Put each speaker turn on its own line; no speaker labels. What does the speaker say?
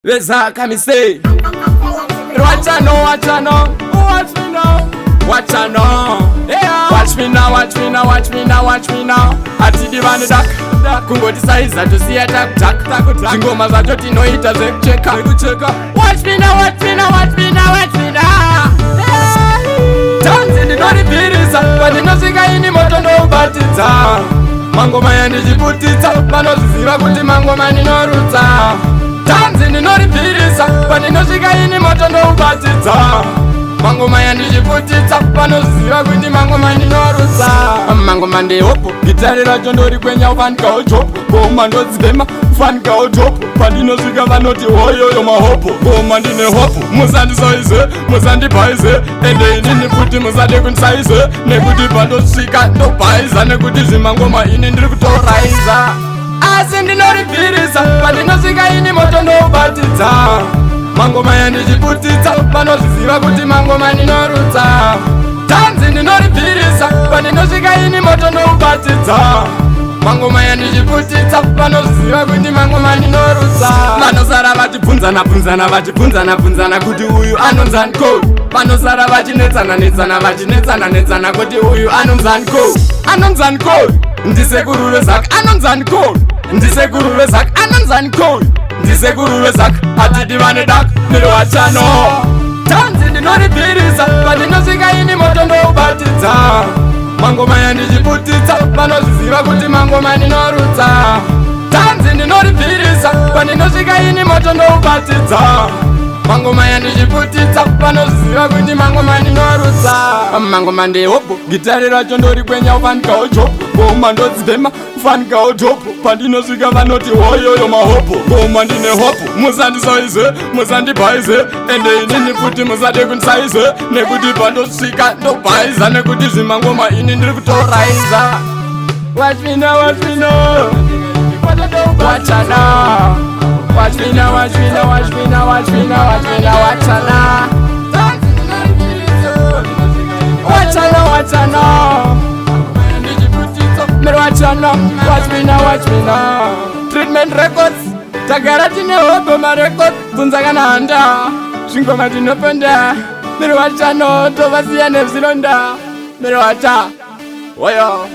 Lezaka me say watch me now, watch me now, watch me now, yeah. Watch me now, watch me now, watch me now, watch me now. Ati divani dak kungoti saiza tusiya tak chingoma zacho tinoita zekucheka. Watch me now, watch me now, watch me now, watch me now. Tanzi ndinoriphirisa pandinosvika ini moto ndoubatidza. Mangoma yandichiputitsa vanozviziva kuti mangoma ndinorutsa. Tanzi ndinoriphirisa pandinosvika ini moto ndoubatidza. Mangoma yandichiputitsa vanozviziva kuti mangoma ndinorutsa. Mangoma ndehopo gitari racho ndorikwenya ufanikawo chopo. Goma ndodzibhema ufanikawo chopo. Pandinosvika vanoti hoyoyo mahopo. Goma ndine hopo musandisoize musandibhaize ende inini futi musade kundisaize. Nekuti pandosvika ndobhaiza nekuti zvimangoma ini ndiri kutoraiza. Asi ndinoriphirisa pandinosvika ini moto ndoubatidza. Mangoma yandichiputitsa vanozviziva kuti mangoma ndinorutsa. Tanzi ndinoriphirisa pandinosvika ini moto ndoubatidza. Mangoma yandichiputitsa vanozviziva kuti mangoma ndinorutsa. Vanosara vachibvunzana vachibvunzana kuti uyu anonzaniko. Vanosara vachinetsana kuti uyu anonzaniko. Ndisekuru wezaka anonzaniko. Ndisekuru wezaka anonzaniko. Ndisekuru wezaka atidi vane dak nirowachano. Tanzi ndinoriphirisa pandinosvika ini moto ndoubatidza. Mangoma yandichiputitsa vanozviziva kuti mangoma ndinorutsa. Tanzi ndinoriphirisa pandinosvika ini moto ndoubatidza. Mangoma yandichiputitsa vanozviziva kuti mangoma ndinorutsa. Mangoma ndehopo gitari racho ndorikwenya ufanikawo chopo. Goma ndodzibhema ufanikawo chopo. Pandinosvika vanoti hoyoyo mahopo. Goma ndine hopo musandisoize musandibhaize ende inini futi musade kundisaize. Nekuti pandosvika ndobhaiza nekuti zvimangoma ini ndiri kutoraiza. Watch me now, watch me now, watch her now. Watch me now, watch me now, watch me now, watch me now, watch me now, watch her now. Watch her now, watch her now. Watch her now, watch me now, watch me now. Treatment records, tagara tine hopo ma records. Bunzagana handa, shingoma tinopenda. Watch her now, tovasiya nevzilonda. Watch her, oyo.